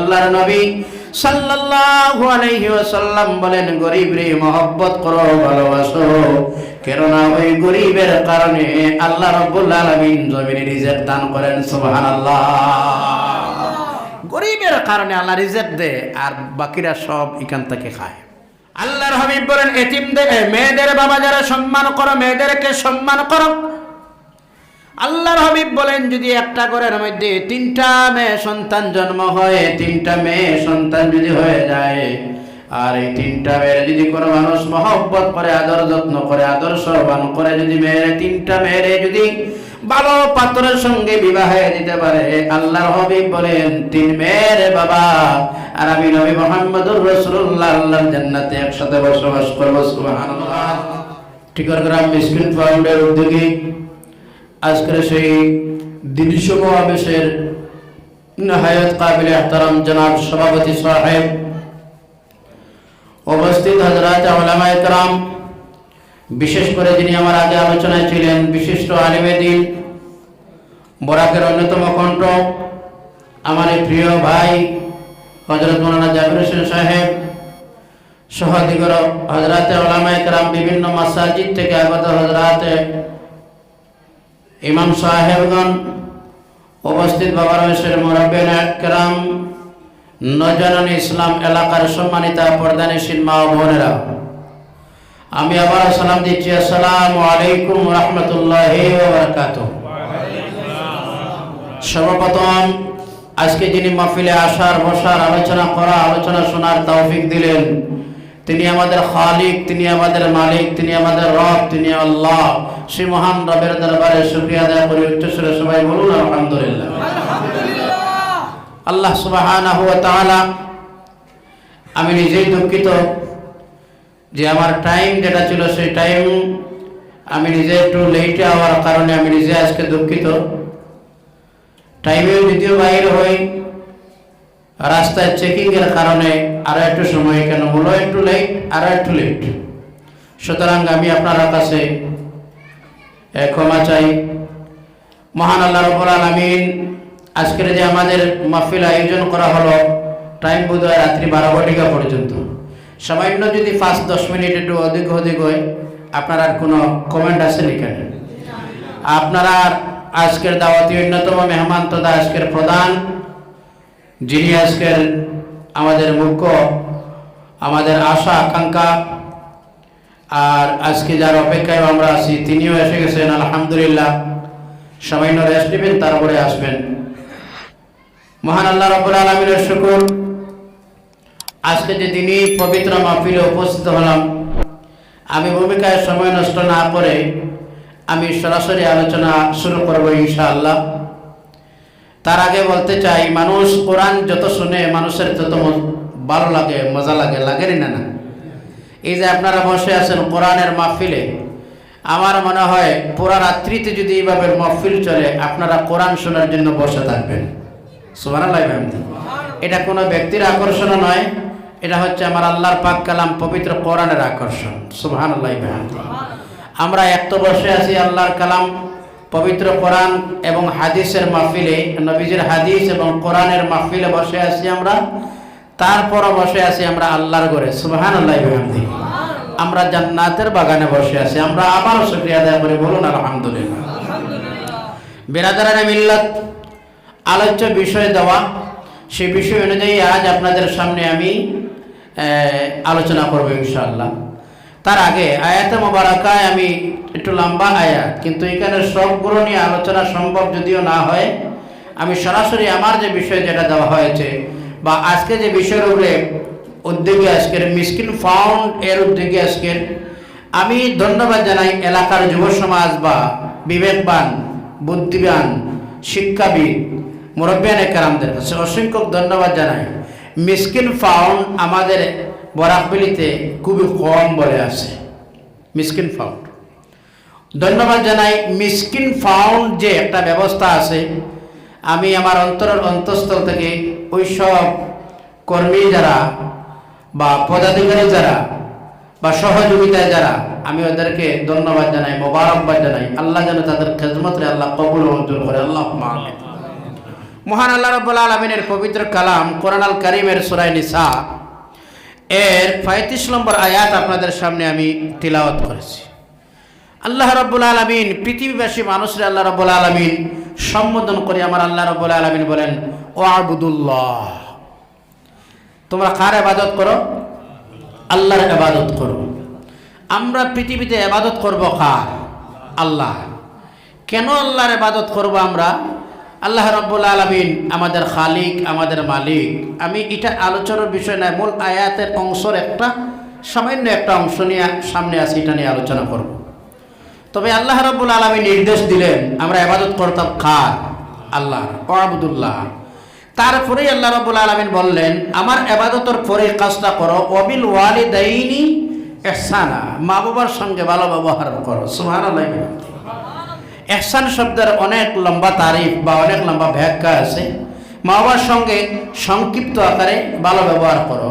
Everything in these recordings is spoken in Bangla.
আল্লাহর নবী সাল্লাল্লাহু আলাইহি ওয়াসাল্লাম বলেন, গরীবরে মহব্বত করো, ভালোবাসো, কেননা ওই গরীবের কারণে আল্লাহ রাব্বুল আলামিন জমিনে রিজিক দান করেন। সুবহানাল্লাহ। গরীবের কারণে আল্লাহ রিজিক দেয়, আর বাকিরা সব এখান থেকে খায়। আল্লাহর হাবিব বলেন, এতিমদের, মেয়েদের বাবা যারা সম্মান করো, মেয়েদেরকে সম্মান করো। আল্লাহর হাবিব বলেন, যদি একটা ঘরের মধ্যে 3টা মেয়ে সন্তান জন্ম হয়, 3টা মেয়ে সন্তান যদি হয়ে যায়, আর এই 3টা মেয়ের যদি কোনো মানুষ মহব্বত করে, আদর যত্ন করে, আদর্শবান করে, যদি মেয়ের 3টা মেয়েরে যদি ভালো পাত্রের সঙ্গে বিবাহে দিতে পারে, আল্লাহর হাবিব বলেন 3 মেয়ের বাবা আর আমি নবী মুহাম্মদুর রাসূলুল্লাহ আল্লাহর জান্নাতে একসাথে বসবাস করব। সুবহানাল্লাহ। ঠিকারগ্রাম মিসকিন ফাউন্ডের উদ্যোগে আজকের সেই দিনী সমাবেশের নিহায়াত কাবিল ইহতারাম জনাব সভাপতি সাহেব, উপস্থিত হযরত উলামায়ে কেরাম, বিশেষ করে যিনি আমার আগে আলোচনায় ছিলেন, বিশিষ্ট আলেমে দ্বীন, বরাকের অন্যতম কণ্ঠ, আমার এই প্রিয় ভাই হযরত মাওলানা জাবির হোসেন সাহেব সহ দিগর হযরত উলামায়ে কেরাম, বিভিন্ন মাসাজিদ থেকে আগত হযরত ইমাম সাহেবগণ, উপস্থিত বাবা রয়েছেন মুরব্বিয়ানে কেরাম, নজরান ইসলাম এলাকার সম্মানিত পর্দানিশীন মা ও বোনেরা, আমি আবার সালাম দিচ্ছি, আসসালামু আলাইকুম ওয়া রাহমাতুল্লাহি ওয়া বারাকাতুহু। সর্বপ্রথম আজকে যিনি মাহফিলে আসার, বসার, আলোচনা করা, আলোচনা শোনার তৌফিক দিলেন, তিনি আমাদের খালিক, তিনি আমাদের মালিক, তিনি আমাদের রব, তিনি আল্লাহ। সেই মহান রবের দরবারে শুকরিয়া আদায় করি উচ্চস্বরে সবাই বলুন আলহামদুলিল্লাহ। আল্লাহ সুবহানাহু ওয়া তাআলা, আমি নিজেই দুঃখিত যে আমার টাইম যেটা ছিল সেই টাইম আমি নিজে একটু লেটে হওয়ার কারণে আমি নিজে আজকে দুঃখিত। টাইমেও যদিও বাইরে হই, রাস্তায় চেকিং এর কারণে আরো একটু সময় কেন হলো, একটু লেট, আরো একটু লেট। সুতরাং আমি আপনার কাছে ক্ষমা চাই। মহান আল্লাহ রাব্বুল আলামিন আজকের যে আমাদের মাহফিল আয়োজন করা হলো, টাইম বোধহয় রাত্রি 12 ঘটিকা পর্যন্ত। সামান্য যদি 5-10 মিনিট একটু অধিক হয়, আপনার আর কোনো কমেন্ট আছে এখানে? আপনারা আজকের দাওয়াতি অন্যতম মেহমান তথা আজকের প্রধান, যিনি আজকের আমাদের মুখ্য, আমাদের আশা আকাঙ্ক্ষা, আর আজকে যার অপেক্ষায় আমরা আছি তিনিও এসে গেছেন। আলহামদুলিল্লাহ। সামান্য রেস্ট নেবেন, তারপরে আসবেন। মহান আল্লাহ রাব্বুল আলামিনের শুকর, আজকে যে দিনই পবিত্র মাহফিলে উপস্থিত হলাম, আমি ভূমিকায় সময় নষ্ট না করে আমি সরাসরি আলোচনা শুরু করব ইনশাআল্লাহ। তার আগে বলতে চাই, মানুষ কোরআন যত শুনে মানুষের তত ভালো লাগে, মজা লাগে, লাগেনি না? এই যে আপনারা বসে আছেন কোরআনের মাহফিলে, আমার মনে হয় পুরা রাত্রিতে যদি এইভাবে মাহফিল চলে, আপনারা কোরআন শোনার জন্য বসে থাকবেন। সুবহানাল্লাহ। এটা কোনো ব্যক্তির আকর্ষণ নয়, এটা হচ্ছে আমার আল্লাহর পাক কালাম পবিত্র কোরআনের আকর্ষণ। সুবহানাল্লাহ। আমরা এক তো বসে আছি আল্লাহর কালাম পবিত্র কোরআন এবং হাদিসের মাহফিলে, নবীজির হাদিস এবং কোরআনের মাহফিলে বসে আছি আমরা। তারপরও বসে আছি আমরা আল্লাহর ঘরে। সুবহানাল্লাহ। আমরা জান্নাতের বাগানে বসে আছি। আমরা আবারও শুকরিয়া আদায় করি, বলুন আলহামদুলিল্লাহ। বিরাদারানে মিল্লাত, আলোচ্য বিষয় দেওয়া, সেই বিষয় অনুযায়ী আজ আপনাদের সামনে আমি আলোচনা করব ইনশাআল্লাহ। তার আগে আয়াতে মোবারকায় আমি একটু লম্বা আয়াত, কিন্তু এখানে সবগুলো নিয়ে আলোচনা সম্ভব যদিও না হয়, আমি সরাসরি আমার যে বিষয় যেটা দেওয়া হয়েছে বা আজকে যে বিষয়ের উপরে উদ্যোগে আজকের মিসকিন ফাউন্ড এর উদ্যোগে আজকের আমি ধন্যবাদ জানাই এলাকার যুব সমাজ বা বিবেকবান, বুদ্ধিবান, শিক্ষাবিদ, মুরব্বিয়ানে কেরামদের কাছে অসংখ্য ধন্যবাদ জানাই। মিসকিন ফাউন্ড আমাদের বরাকবিলিতে খুবই কম বলে আছে। মিসকিন ফাউন্ড ধন্যবাদ জানাই। মিসকিন ফাউন্ড যে একটা ব্যবস্থা আছে, আমি আমার অন্তরের অন্তঃস্থল থেকে ওই সব কর্মী যারা বা পদাধিকারী যারা বা সহযোগিতায় যারা, আমি ওদেরকে ধন্যবাদ জানাই, মোবারকবাদ জানাই। আল্লাহ যেন তাদের খেদমতে আল্লাহ কবুল মঞ্জুর করে। আল্লাহুম্মা আমিন। মহান আল্লাহ রাব্বুল আলামিনের পবিত্র কালাম কোরআন আল কারীমের সূরা নিসা এর 35 নম্বর আয়াত আপনাদের সামনে আমি তিলাওয়াত করেছি। আল্লাহ রাব্বুল আলামিন পৃথিবীবাসী মানুষরা আল্লাহ রাব্বুল আলামিন সম্বোধন করে আমার আল্লাহ রাব্বুল আলামিন বলেন ওয়াবুদুল্লাহ, তোমরা কার ইবাদত করো? আল্লাহর ইবাদত করো। আমরা পৃথিবীতে ইবাদত করব কার? আল্লাহ। কেন আল্লাহর ইবাদত করব আমরা? আল্লাহ রাব্বুল আলামিন আমাদের খালিক, আমাদের মালিক। আমি এটা আলোচনার বিষয় নয়, মূল আয়াতের অংশের একটা সামান্য একটা অংশ নিয়ে সামনে আসি, এটা নিয়ে আলোচনা করব। তবে আল্লাহ রাব্বুল আলামিন নির্দেশ দিলেন আমরা ইবাদত করতাম কার? আল্লাহ, ওয়াবুদুল্লাহ। তারপরেই আল্লাহ রাব্বুল আলামিন বললেন আমার ইবাদতের পরে কাজটা করো, ওয়াবিল ওয়ালিদাইনি ইহসানা, মা বাবার সঙ্গে ভালো ব্যবহার করো। সুবহানাল্লাহ। ইহসান শব্দের অনেক লম্বা তারিফ বা অনেক লম্বা ব্যাখ্যা আছে। মা বাবার সঙ্গে সংক্ষিপ্ত আকারে ভালো ব্যবহার করো।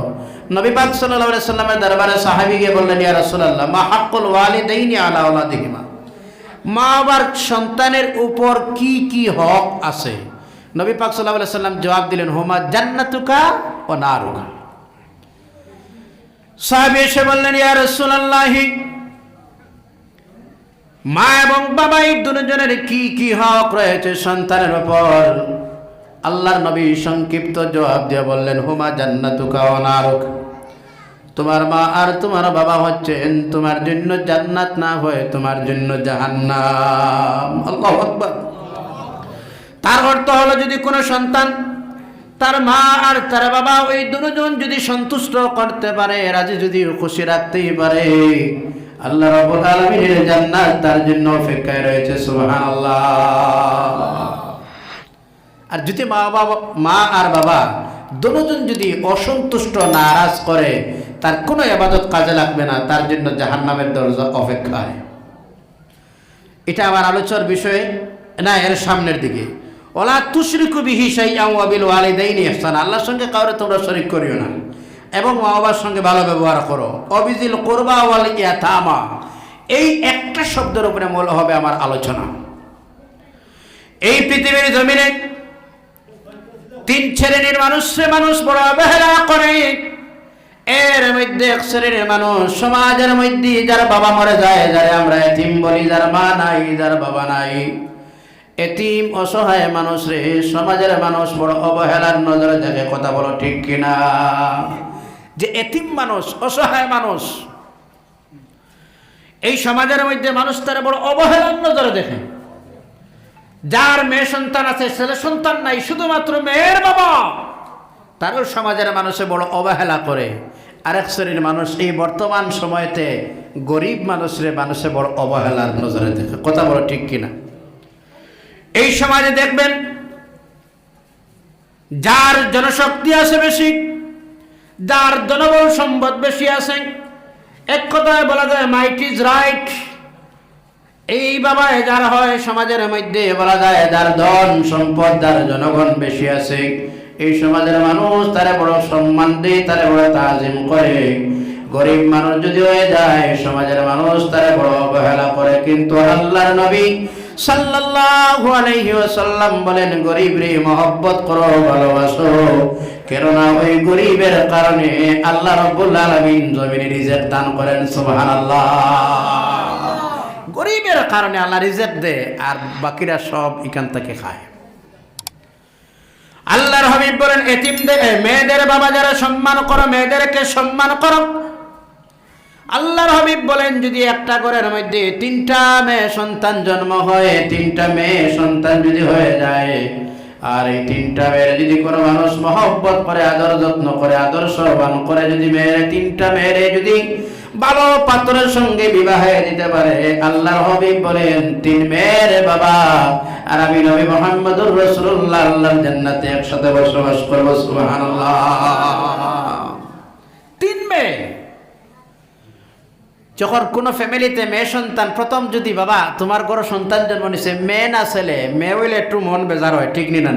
নবী পাক সাল্লাল্লাহু আলাইহি সাল্লামের দরবারে সাহাবী গিয়ে বললেন ইয়া রাসূলুল্লাহ মা হাক্কুল ওয়ালিদাইনি আলা আওলাদিহিমা, মা বাবার সন্তানের উপর কি কি হক আছে? নবী পাক সাল্লাল্লাহু আলাইহি সাল্লাম জবাব দিলেন হুমা জান্নাতুকা ওয়া নারুকা। সাহাবী এসে বললেন ইয়া রাসূলুল্লাহ মা এবং বাবা এই দুজনের কি কি হক রয়েছে সন্তানের উপর? আল্লাহর নবী সংক্ষিপ্ত জবাব দিয়ে বললেন হুমা জান্নাতুকা ওয়া নারুকা, তোমার মা আর তোমার বাবা হচ্ছেন তোমার জন্য জান্নাত, না হয় তোমার জন্য জাহান্নাম। আল্লাহু আকবার। তার অর্থ হলো যদি কোনো সন্তান তার মা আর তার বাবা ওই দুজন যদি সন্তুষ্ট করতে পারে, রাজি যদি খুশি রাখতেই পারে, আল্লাহ রাব্বুল আলামিনের জান্নাত তার জন্য অপেক্ষায় রয়েছে। সুবহানাল্লাহ। আর যদি মা আর বাবা দুজন যদি অসন্তুষ্ট নারাজ করে, তার কোনো ইবাদত কাজে লাগবে না, তার জন্য জাহান্নামের দরজা অপেক্ষায়। এটা আমার আলোচনার বিষয় না, এর সামনের দিকে। ওয়ালা তুশরিকু বিহি শাইআন ওয়া বিল ওয়ালিদাইনি ইহসানা, আল্লাহর সঙ্গে কাউরে তোমরা শরীক করিও না এবং মা বাবার সঙ্গে ভালো ব্যবহার করো। অবিজিল কুরবা ওয়াল ইয়াতামা, এই একটা শব্দের উপরে মূল হবে আমার আলোচনা। এই পৃথিবীর জমিনে তিন শ্রেণীর মানুষ বড় অবহেলা করে। এর মধ্যে এক শ্রেণীর মানুষ সমাজের মধ্যে যার বাবা মরে যায়, যারা আমরা এতিম বলি, যার মা নাই, যার বাবা নাই, এতিম অসহায় মানুষ রে সমাজের মানুষ বড় অবহেলার নজরে দেখে। কথা বলো ঠিক কিনা? যে এতিম মানুষ, অসহায় মানুষ, এই সমাজের মধ্যে মানুষ তারা বড় অবহেলার নজরে দেখে। যার মেয়ে সন্তান আছে, ছেলে সন্তান নাই, শুধুমাত্র মেয়ের বাবা, তারও সমাজের মানুষে বড় অবহেলা করে। আরেক শ্রেণীর মানুষ এই বর্তমান সময়তে গরিব মানুষে বড় অবহেলার নজরে দেখে। কথা বলো ঠিক কিনা? এই সমাজে দেখবেন যার জনশক্তি আছে বেশি, যার জনবল সম্পদ বেশি আছে, এক কথায় বলা যায় মাইট ইজ রাইট। এই বাবা যার হয় সমাজের মধ্যে বলা যায় যার ধন সম্পদ, যার জনগণ বেশি আছে, এই সমাজের মানুষ তারে বড় সম্মান দেয়, তারে বড় তাজিম করে। গরিব মানুষ যদি হয়ে যায় সমাজের মানুষ তারে বড় অবহেলা করে। কিন্তু আল্লাহর নবী সাল্লাল্লাহু আলাইহি ওয়াসাল্লাম বলেন গরিব রে মহব্বত করো, ভালোবাসো, কেননা ওই গরিবের কারণে আল্লাহ রাব্বুল আলামিন জমিনে রিজিক দান করেন। সুবহানাল্লাহ। গরিবের কারণে আল্লাহ রিজিক দেয়, আর বাকিরা সব এখান থেকে খায়। আল্লাহর হাবিব বলেন এতিমদের, মেয়েদের বাবা যারা সম্মান করো, মেয়েদেরকে সম্মান করো। আল্লাহর হাবিব বলেন যদি একটা ঘরের মধ্যে তিনটা মেয়ে সন্তান জন্ম হয়, তিনটা মেয়ে সন্তান যদি হয়ে যায়, আর এই তিনটা মেয়ের যদি কোনো মানুষ মহব্বত করে, আদর যত্ন করে, আদর্শবান করে, যদি তিনটা মেয়ের যদি ভালো পাত্রের সঙ্গে বিবাহে দিতে পারে, আল্লাহর হাবিব বলেন তিন মেয়ের বাবা আর আমি নবী মুহাম্মদুর রাসূলুল্লাহ আল্লাহর জান্নাতে একসাথে বসবাস করব। সুবহানাল্লাহ। তিন মেয়ে। যখন কোনো ফ্যামিলিতে মেয়ে সন্তান প্রথম যদি বাবা তোমার ঘরে সন্তান জন্ম নিছে, মেয়ে না ছেলে, মেয়ে হইলে একটু মন বেজার হয়, ঠিক নি? না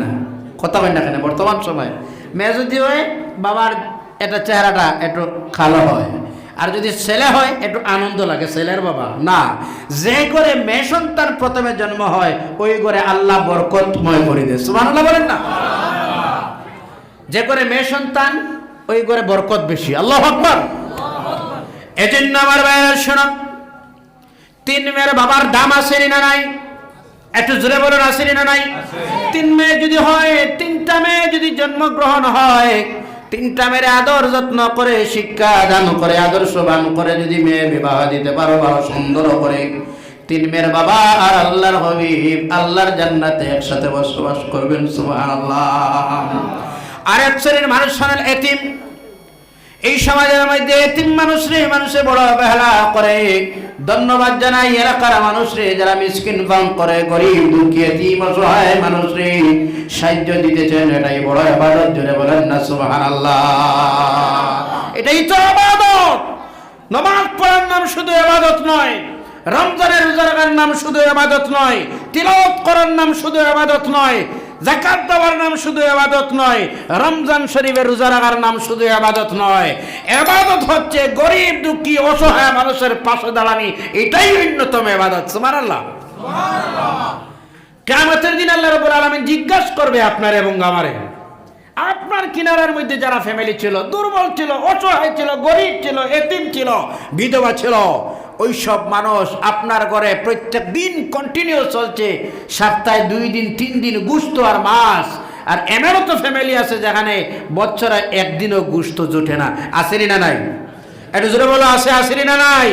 কথা হয় না কেন? বর্তমান সময় মেয়ে যদি হয় বাবার এটা চেহারাটা একটু কালো হয়, আর যদি ছেলে হয় একটু আনন্দ লাগে, ছেলের বাবা না। যে করে মেয়ে সন্তান প্রথমে জন্ম হয় ওই করে আল্লাহ বরকতময় করে দেয়। সুবহানাল্লাহ বলেন না? যে করে মেয়ে সন্তান ওই করে বরকত বেশি। আল্লাহু আকবার। এজন্য আমার ভাইরা শোনো, 3 মেয়ের বাবার দাম আছে না নাই? একটু জোরে বলুন, আছে না নাই? 3 মেয়ে যদি হয়, 3টা মেয়ে যদি জন্মগ্রহণ হয়, 3টা মেয়ের আদর যত্ন করে, শিক্ষা দান করে, আদর্শবান করে যদি মেয়ে বিবাহ দিতে পারো ভালো সুন্দর করে, 3 মেয়ের বাবা আর আল্লাহর হাবিব আল্লাহর জান্নাতে একসাথে বসবাস করবেন। সুবহানাল্লাহ। আর এক শ্রেণীর মানুষ হলেন এতিম। এই সমাজের মধ্যে এতিম মানুষে বড় অবহেলা করে। ধন্যবাদ জানাই এলাকার মানুষরে যারা মিসকিন পান করে, গরিব দুঃখী এতিম অসহায় মানুষরে সাহায্য দিতেছেন, এটাই বড় ইবাদত। জোরে বলেন না সুবহানাল্লাহ। এটাই তো ইবাদত। নামাজ পড়ার নাম শুধু ইবাদত নয়, রমজানের রোজা রাখার নাম শুধু ইবাদত নয়, তিলাওয়াত করার নাম শুধু ইবাদত নয়, যাকাত দেওয়ার নাম শুধু ইবাদত নয়, রমজান শরীফের রোজা রাখার নাম শুধু ইবাদত নয়। ইবাদত হচ্ছে গরিব দুঃখী অসহায় মানুষের পাশে দাঁড়ানি, এটাই অন্যতম ইবাদত। সুবহানাল্লাহ। কিয়ামতের দিন আল্লাহ রাব্বুল আলামিন জিজ্ঞাসা করবে আপনার এবং আমারে, আপনার কিনারার মধ্যে যারা ফ্যামিলি ছিল, দুর্বল ছিল, অসহায় ছিল, গরিব ছিল, এতিম ছিল, বিধবা ছিল, ওই সব মানুষ আপনার ঘরে প্রত্যেক দিন কন্টিনিউ চলছে, সপ্তাহে 2 দিন 3 দিন গোশত আর মাছ। আর এমনও তো ফ্যামিলি আছে যেখানে বছরে 1 দিনও গোশত জোটে না। আসেনি না নাই? একটু জোরে বলো, আছে আসেনি না নাই?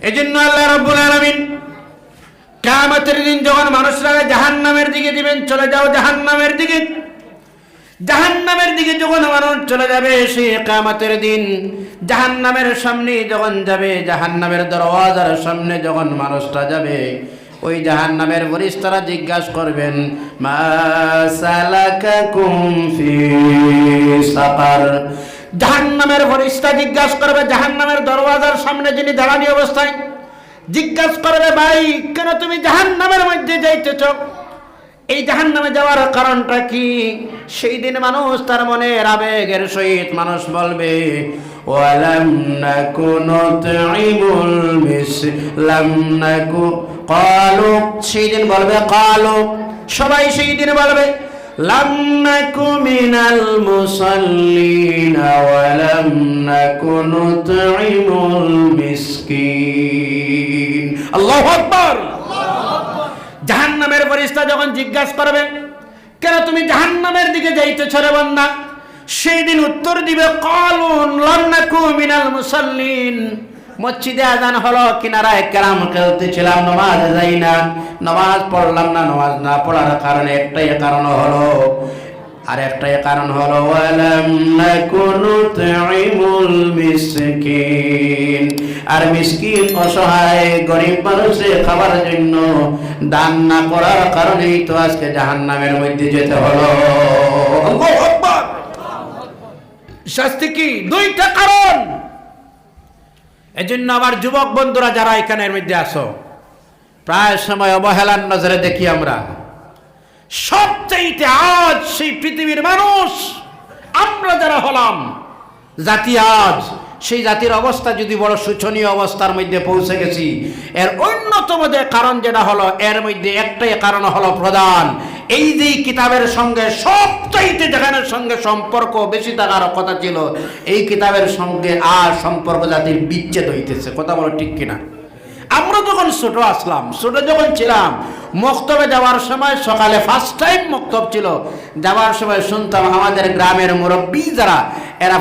এজন্য আল্লাহ রাব্বুল আলামিন কিয়ামতের দিন যখন মানুষরা জাহান্নামের দিকে দিবেন, চলে যাও জাহান্নামের দিকে। জাহান্নামের দিকে যখন মানুষ চলে যাবে, সেই কিয়ামতের দিন জাহান্নামের সামনে যখন যাবে, জাহান্নামের দরওয়াজার সামনে যখন মানুষটা যাবে, ওই জাহান্নামের ফেরেশতারা জিজ্ঞাসা করবেন, মা সালাকাকুম ফি সাকার। জাহান্নামের ফেরেশতা জিজ্ঞাসা করবে জাহান্নামের দরওয়াজার সামনে যিনি দাঁড়ানো অবস্থায়, জিজ্ঞাসা করবে, ভাই কেন তুমি জাহান্নামের মধ্যে যাইতেছ? এই জাহান্নামে যাওয়ার কারণটা কি? সেই দিন মানুষ তার মনের আবেগের সহিত মানুষ বলবে, ওয়ালাম নাকু নুতঈমুল মিসলাম নাকু। ক্বালু, সেই দিন বলবে, ক্বালু, সবাই সেই দিন বলবে, লাম নাকু মিনাল মুসাল্লিন ওয়ালাম নাকু নুতঈমুল মিসকিন। আল্লাহু আকবার। জাহান্নামের ফেরেশতা যখন জিজ্ঞাসা করবে, কেন তুমি জাহান্নামের দিকে যাইতেছ রে বান্দা? সেই দিন উত্তর দিবে, ক্বালু লাম নাকু মিনাল মুসাল্লিন। মসজিদে আযান হলো, কিনারায় কেরাম খেলতেছিলাম, নামাজ যাই না, নামাজ পড়লাম না। নামাজ না পড়ার কারণে একটাই কারণ হলো, আর একটাই কারণ হলো, ওয়ালাম নাকু নুতঈমুল মিসকিন। আর মিসকিন অসহায় গরিব মানুষের খাবার জন্য দান না করার কারণেই তো আজকে জাহান্নামের মধ্যে যেতে হলো। আল্লাহু আকবার। শাস্তি কি? 2টা কারণ। এজন্য আমার যুবক বন্ধুরা যারা এখানের মধ্যে আসো, প্রায় সময় অবহেলার নজরে দেখি আমরা। সবচাইতে আজ সেই পৃথিবীর মানুষ আমরা যারা হলাম জাতি, আজ সেই জাতির অবস্থা যদি বড় শোচনীয় অবস্থার মধ্যে পৌঁছে গেছি, এর অন্যতম যে কারণ যেটা হলো, এর মধ্যে একটাই কারণ হলো প্রধান, এই যে কিতাবের সঙ্গে সবচাইতে যেখানের সঙ্গে সম্পর্ক বেশি থাকার কথা ছিল, এই কিতাবের সঙ্গে আর সম্পর্ক জাতির বিচ্ছেদ হইতেছে। কথা বলো ঠিক কিনা? আমরা যখন ছোট আসলাম, ছোট যখন ছিলাম, মক্তবে যাওয়ার সময় সকালে ফার্স্ট টাইম মক্তব ছিল, যাওয়ার সময় শুনতাম আমাদের গ্রামের মুরব্বী যারা, এরা